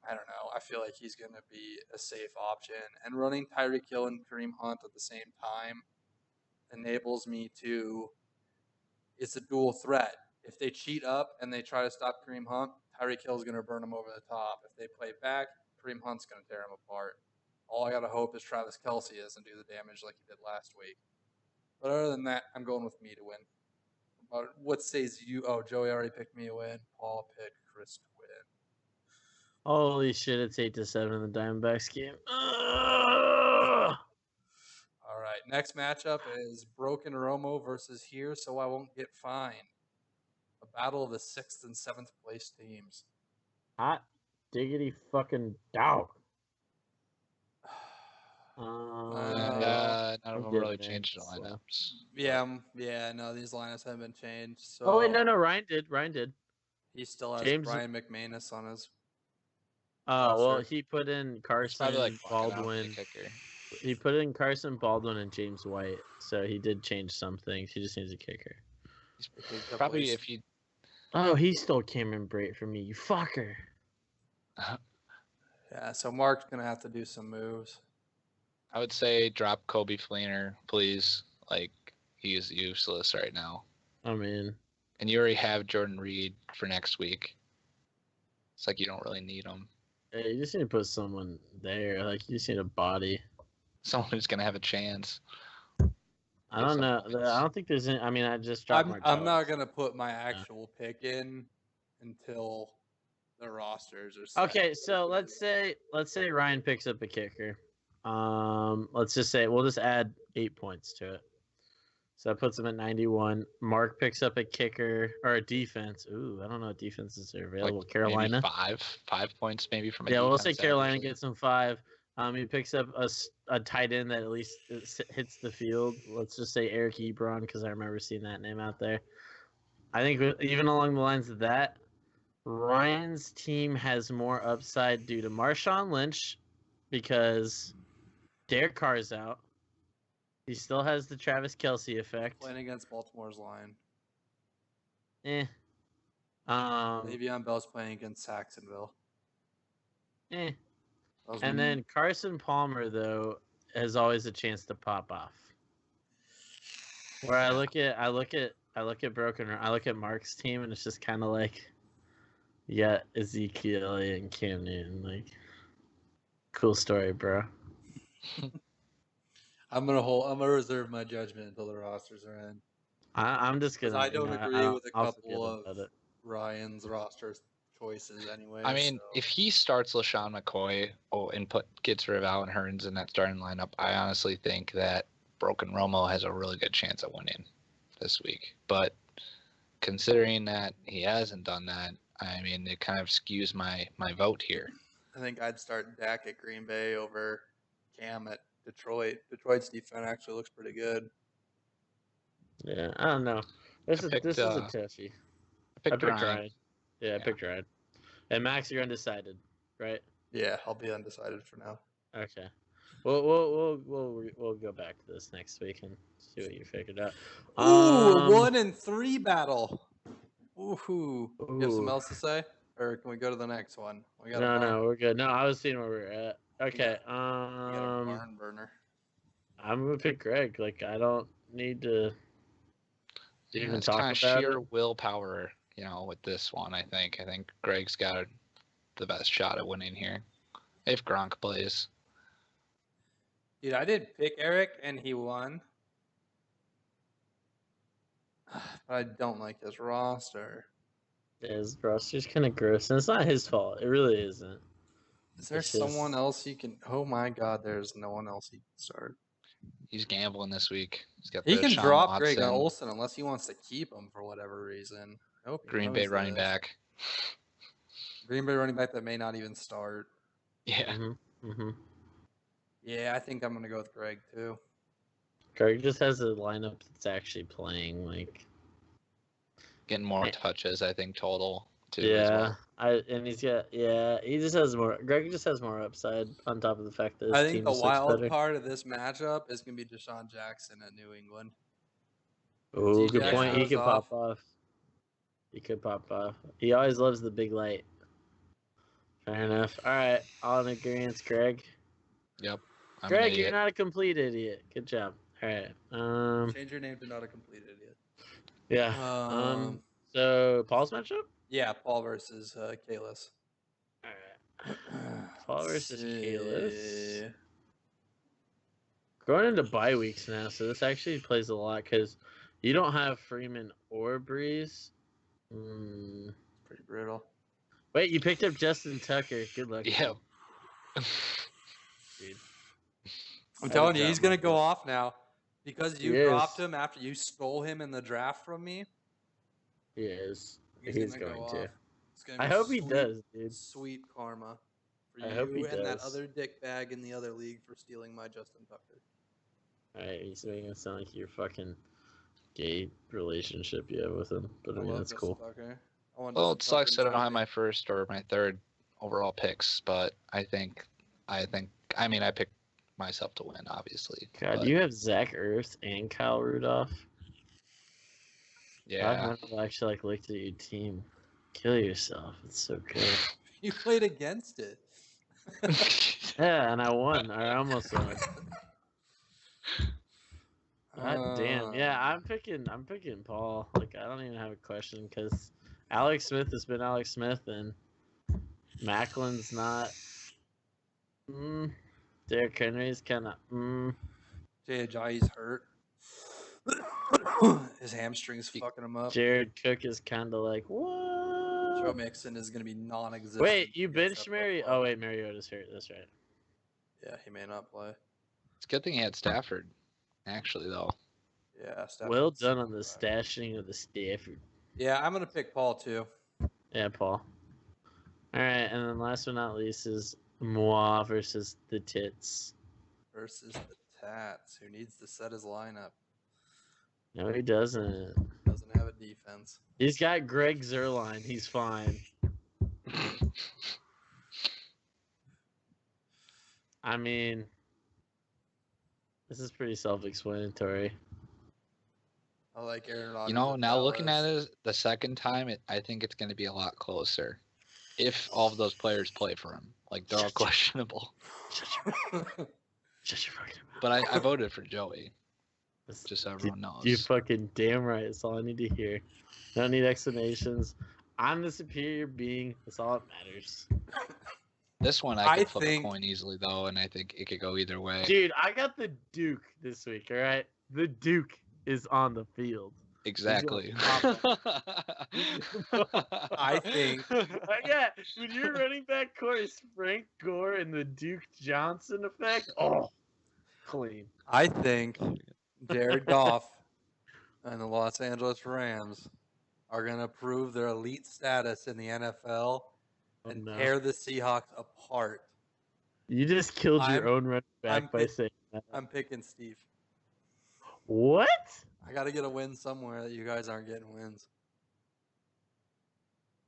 Speaker 1: I don't know, I feel like he's going to be a safe option. And running Tyreek Hill and Kareem Hunt at the same time enables me to – it's a dual threat. If they cheat up and they try to stop Kareem Hunt, Tyreek Hill is going to burn him over the top. If they play back, Kareem Hunt's going to tear him apart. All I got to hope is Travis Kelce doesn't do the damage like he did last week. But other than that, I'm going with me to win. But what says you? Oh, Joey already picked me to win. Paul picked Chris to win.
Speaker 2: Holy shit, it's 8-7 in the Diamondbacks game.
Speaker 1: All right, next matchup is Broken Romo versus Here So I Won't Get Fined. A battle of the 6th and 7th place teams.
Speaker 2: Hot diggity fucking dog.
Speaker 3: None of them really changed the lineups.
Speaker 1: Yeah, no, these lineups haven't been changed. So
Speaker 2: oh wait, no, Ryan did.
Speaker 1: He still has Brian McManus on his.
Speaker 2: Oh well, he put in Carson
Speaker 3: Baldwin.
Speaker 2: He put in Carson Baldwin and James White, so he did change some things. He just needs a kicker.
Speaker 3: Probably if you.
Speaker 2: Oh, he stole Cameron Brate from me, you fucker.
Speaker 1: Yeah, so Mark's gonna have to do some moves.
Speaker 3: I would say drop Kobe Fleener, please. Like, he is useless right now.
Speaker 2: I mean,
Speaker 3: And you already have Jordan Reed for next week. It's like you don't really need him.
Speaker 2: yeah, you just need to put someone there. Like, you just need a body.
Speaker 3: Someone who's gonna have a chance.
Speaker 2: I
Speaker 3: Get
Speaker 2: don't
Speaker 3: some
Speaker 2: know.
Speaker 3: points.
Speaker 2: I don't think there's any. I mean, I just dropped
Speaker 1: I'm not
Speaker 2: Martellus.
Speaker 1: gonna put my actual pick in until the rosters are set.
Speaker 2: Okay, so let's say Ryan picks up a kicker. Let's just say we'll just add 8 points to it. So that puts him at 91. Mark picks up a kicker or a defense. Ooh, I don't know what defenses are available.
Speaker 3: Like
Speaker 2: Carolina.
Speaker 3: maybe 5 points maybe from a
Speaker 2: Yeah, we'll
Speaker 3: defense
Speaker 2: say Carolina
Speaker 3: average.
Speaker 2: gets him 5. He picks up a tight end that at least hits the field. Let's just say Eric Ebron because I remember seeing that name out there. I think even along the lines of that, Ryan's team has more upside due to Marshawn Lynch because Derek Carr is out. He still has the Travis Kelce effect.
Speaker 1: Playing against Baltimore's line.
Speaker 2: Eh.
Speaker 1: Le'Veon Bell's playing against Saxonville.
Speaker 2: Eh.
Speaker 1: Those
Speaker 2: And then Carson Palmer though has always a chance to pop off. Where I look at Mark's team and it's just kind of like, yeah, Ezekiel and Cam Newton, like, cool story, bro.
Speaker 1: I'm gonna reserve my judgment until the rosters are in.
Speaker 2: I'm just
Speaker 1: Because
Speaker 2: gonna.
Speaker 1: I don't agree with a
Speaker 2: I'll
Speaker 1: couple
Speaker 2: forget
Speaker 1: of
Speaker 2: about it.
Speaker 1: Ryan's roster choices anyway.
Speaker 3: I mean,
Speaker 1: so.
Speaker 3: if he starts LaShawn McCoy and gets rid of Allen Hurns in that starting lineup, I honestly think that Broken Romo has a really good chance at winning this week. But considering that he hasn't done that, I mean, it kind of skews my vote here.
Speaker 1: I think I'd start Dak at Green Bay over Cam at Detroit. Detroit's defense actually looks pretty good.
Speaker 2: Yeah, I don't know. This is a toughie.
Speaker 3: I picked Ryan.
Speaker 2: Ryan. Yeah, I picked Ryan. And Max, you're undecided, right?
Speaker 1: Yeah, I'll be undecided for now.
Speaker 2: Okay. We'll go back to this next week and see what you figured out.
Speaker 1: Ooh, a 1 and 3 battle. Ooh. You have something
Speaker 2: Ooh.
Speaker 1: else to say, or can we go to the next one?
Speaker 2: No, we're good. No, I was seeing where we're at. Okay.
Speaker 1: You got a barn burner.
Speaker 2: I'm gonna pick Greg. Like, I don't need to even talk
Speaker 3: kind of
Speaker 2: about
Speaker 3: sheer
Speaker 2: it.
Speaker 3: willpower, with this one. I think Greg's got the best shot at winning here if Gronk plays.
Speaker 1: Dude, I did pick Eric and he won. But I don't like his roster.
Speaker 2: His roster's kind of gross, and it's not his fault. It really isn't.
Speaker 1: Is there someone else you can? Oh my God, there's no one else he can start.
Speaker 3: He's gambling this week.
Speaker 1: He can drop Greg Olsen unless he wants to keep him for whatever reason.
Speaker 3: Green Bay running back.
Speaker 1: Green Bay running back that may not even start.
Speaker 3: Yeah.
Speaker 2: Mm-hmm.
Speaker 1: Yeah, I think I'm gonna go with Greg too.
Speaker 2: Greg just has a lineup that's actually playing, like,
Speaker 3: getting more touches, I think, total too.
Speaker 2: Yeah, he just has more. Greg just has more upside on top of the fact that his
Speaker 1: I think
Speaker 2: team
Speaker 1: the
Speaker 2: just looks
Speaker 1: wild
Speaker 2: better.
Speaker 1: card of this matchup is gonna be Deshaun Jackson at New England.
Speaker 2: Oh, good point. He could pop off. He could pop off. He always loves the big light. Fair enough. All right, all in agreement, Greg.
Speaker 3: Yep.
Speaker 2: Greg, you're not a complete idiot. Good job. All right.
Speaker 1: Change your name to not a complete idiot.
Speaker 2: Yeah. So Paul's matchup?
Speaker 1: Yeah, Paul versus Kalis.
Speaker 2: All right. Paul versus Kalis. Going into bye weeks now, so this actually plays a lot because you don't have Freeman or Breeze.
Speaker 1: Pretty brutal.
Speaker 2: Wait, you picked up Justin Tucker. Good luck.
Speaker 3: Yeah.
Speaker 2: Dude.
Speaker 1: I'm telling you, he's gonna go off now because you dropped him after you stole him in the draft from me.
Speaker 2: He is. He's going to.
Speaker 1: I
Speaker 2: hope he does, dude.
Speaker 1: Sweet karma for
Speaker 2: I hope he
Speaker 1: and that
Speaker 2: does.
Speaker 1: other dickbag in the other league for stealing my Justin Tucker.
Speaker 2: Alright, he's making it sound like your fucking gay relationship you have with him, but I mean that's cool.
Speaker 3: Well, it sucks that I don't have my first or my third overall picks, but I picked myself to win, obviously.
Speaker 2: God, you have Zach Ertz and Kyle Rudolph.
Speaker 3: Yeah.
Speaker 2: I've never actually looked at your team. Kill yourself. It's so good.
Speaker 1: You played against it.
Speaker 2: Yeah, and I won, or I almost won. God damn. Yeah, I'm picking Paul. Like I don't even have a question because Alex Smith has been Alex Smith and Macklin's not. Derrick Henry's kind of.
Speaker 1: Jay Ajayi's hurt. His hamstring's fucking him up.
Speaker 2: Jared Cook is kind of like
Speaker 1: Joe
Speaker 2: what?
Speaker 1: Mixon is going to be non-existent.
Speaker 2: Wait, you
Speaker 1: against
Speaker 2: benched
Speaker 1: that
Speaker 2: Mary?
Speaker 1: Buffalo.
Speaker 2: Oh wait, Mariota's hurt. That's right.
Speaker 1: Yeah, he may not play.
Speaker 3: It's a good thing he had Stafford, actually, though.
Speaker 1: Yeah,
Speaker 2: Well
Speaker 1: Stafford's
Speaker 2: done on the
Speaker 1: back.
Speaker 2: stashing of the Stafford.
Speaker 1: Yeah, I'm going to pick Paul too.
Speaker 2: Yeah, Paul. All right, and then last but not least is Moi versus the Tits.
Speaker 1: Versus the Tats, who needs to set his lineup.
Speaker 2: No, he doesn't.
Speaker 1: Doesn't have a defense.
Speaker 2: He's got Greg Zerline. He's fine. I mean, this is pretty self-explanatory.
Speaker 1: I like Aaron Rodgers.
Speaker 3: You know,
Speaker 1: and
Speaker 3: now looking at
Speaker 1: Dallas.
Speaker 3: it the second time, I think it's going to be a lot closer. If all of those players play for him. Like, they're all questionable.
Speaker 2: Shut your fucking mouth.
Speaker 3: But I voted for Joey,
Speaker 2: This-
Speaker 3: just so everyone knows.
Speaker 2: You fucking damn right. That's all I need to hear. I don't need explanations. I'm the superior being. That's all that matters.
Speaker 3: This one I
Speaker 1: I
Speaker 3: could flip
Speaker 1: think-
Speaker 3: a coin easily, though, and I think it could go either way.
Speaker 2: Dude, I got the Duke this week, all right? The Duke is on the field.
Speaker 3: Exactly.
Speaker 1: I think
Speaker 2: Yeah, when your running back core is Frank Gore and the Duke Johnson effect, oh, clean.
Speaker 1: I think Jared Goff and the Los Angeles Rams are going to prove their elite status in the NFL
Speaker 2: Oh,
Speaker 1: and
Speaker 2: no.
Speaker 1: tear the Seahawks apart.
Speaker 2: You just killed your
Speaker 1: I'm-
Speaker 2: own running back
Speaker 1: I'm
Speaker 2: by
Speaker 1: pit-
Speaker 2: saying that.
Speaker 1: I'm picking Steve.
Speaker 2: What?
Speaker 1: I got to get a win somewhere that you guys aren't getting wins.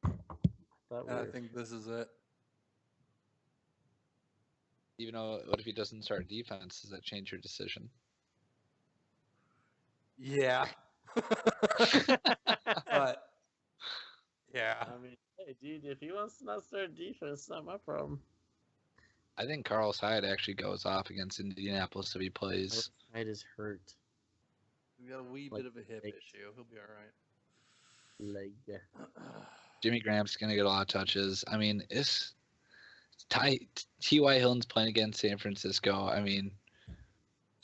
Speaker 2: That
Speaker 1: And I
Speaker 2: worked.
Speaker 1: think this is it.
Speaker 3: Even though, what if he doesn't start defense? Does that change your decision?
Speaker 1: Yeah. But, yeah.
Speaker 2: I mean, hey, dude, if he wants to not start defense, it's not my problem.
Speaker 3: I think Carlos Hyde actually goes off against Indianapolis if he plays.
Speaker 2: Hyde is hurt.
Speaker 1: We got a wee
Speaker 2: Like,
Speaker 1: bit of a hip
Speaker 2: like-
Speaker 1: issue. He'll be all right.
Speaker 2: Leg.
Speaker 3: Jimmy Graham's going to get a lot of touches. I mean, it's tight. T.Y. Hilton's playing against San Francisco. I mean,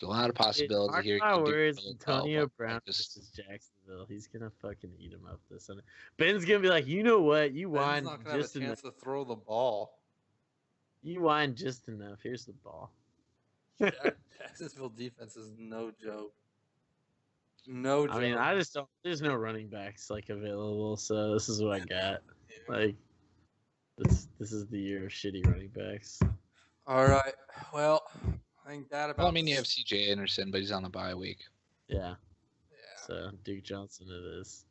Speaker 3: there's a lot of possibilities
Speaker 2: Mark
Speaker 3: here.
Speaker 2: my
Speaker 3: He could do
Speaker 2: words,
Speaker 3: really well,
Speaker 2: Antonio
Speaker 3: but I
Speaker 2: Brown
Speaker 3: just-
Speaker 2: versus Jacksonville. He's gonna fucking eat him up this Sunday. Ben's gonna be like, you know what? You
Speaker 1: Ben's
Speaker 2: whined
Speaker 1: not going to have
Speaker 2: just
Speaker 1: a
Speaker 2: enough.
Speaker 1: chance to throw the ball.
Speaker 2: You whined just enough. Here's the ball.
Speaker 1: Jacksonville defense is no joke. No joke.
Speaker 2: I mean, I just don't. There's no running backs like available, so this is what I got. Like, this is the year of shitty running backs.
Speaker 1: All right. Well, I think that about.
Speaker 3: Well, I mean, you have C.J. Anderson, but he's on the bye week.
Speaker 2: Yeah.
Speaker 1: Yeah.
Speaker 2: So Duke Johnson it is.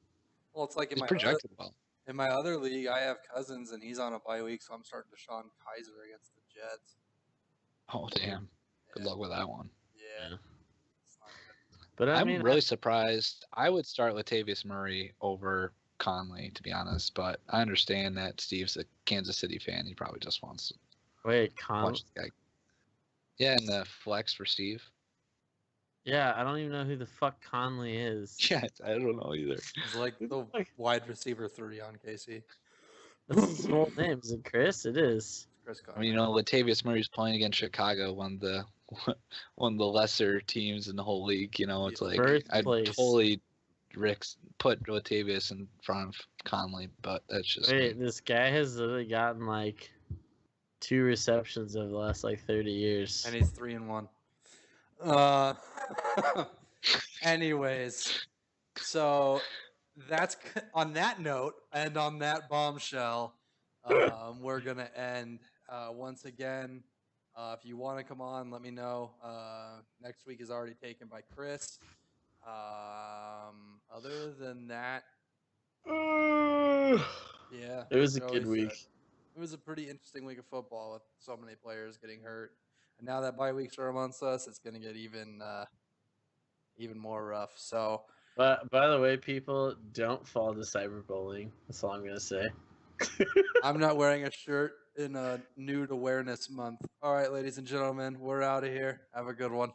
Speaker 1: Well, it's like in
Speaker 3: He's
Speaker 1: my
Speaker 3: projected well.
Speaker 1: in my other league, I have Cousins and he's on a bye week, so I'm starting Deshaun Kaiser against the Jets.
Speaker 3: Oh, damn. Good
Speaker 1: Yeah.
Speaker 3: luck with that one.
Speaker 1: Yeah.
Speaker 2: Yeah.
Speaker 1: It's not good.
Speaker 2: But I
Speaker 3: I'm
Speaker 2: mean,
Speaker 3: really surprised. I would start Latavius Murray over Conley, to be honest, but I understand that Steve's a Kansas City fan. He probably just wants to
Speaker 2: wait, Con.
Speaker 3: watch the guy. Yeah, and the flex for Steve.
Speaker 2: Yeah, I don't even know who the fuck Conley is.
Speaker 3: Yeah, I don't know either.
Speaker 1: He's like
Speaker 2: Who the
Speaker 1: the
Speaker 2: fuck-
Speaker 1: wide receiver 3 on KC.
Speaker 2: That's his whole name. Is it Chris? It is.
Speaker 1: Chris
Speaker 3: I mean, you know, Latavius Murray's playing against Chicago, one of the one of the lesser teams in the whole league. You know, it's like I'd
Speaker 2: Birthplace.
Speaker 3: totally put Latavius in front of Conley, but that's just me.
Speaker 2: Wait, this guy has literally gotten like 2 receptions over the last like 30 years.
Speaker 1: and he's 3-1. Anyways, so that's on that note and on that bombshell, we're gonna end. Once again, if you want to come on, let me know. Next week is already taken by Chris. Other than that, yeah,
Speaker 2: It was a
Speaker 1: Joey
Speaker 2: good
Speaker 1: said.
Speaker 2: week.
Speaker 1: It was a pretty interesting week of football with so many players getting hurt. And now that bye weeks are amongst us, it's going to get even more rough. So,
Speaker 2: But by the way, people, don't fall to cyberbullying. That's all I'm gonna say.
Speaker 1: I'm not wearing a shirt in a nude awareness month. All right, ladies and gentlemen, we're out of here. Have a good one.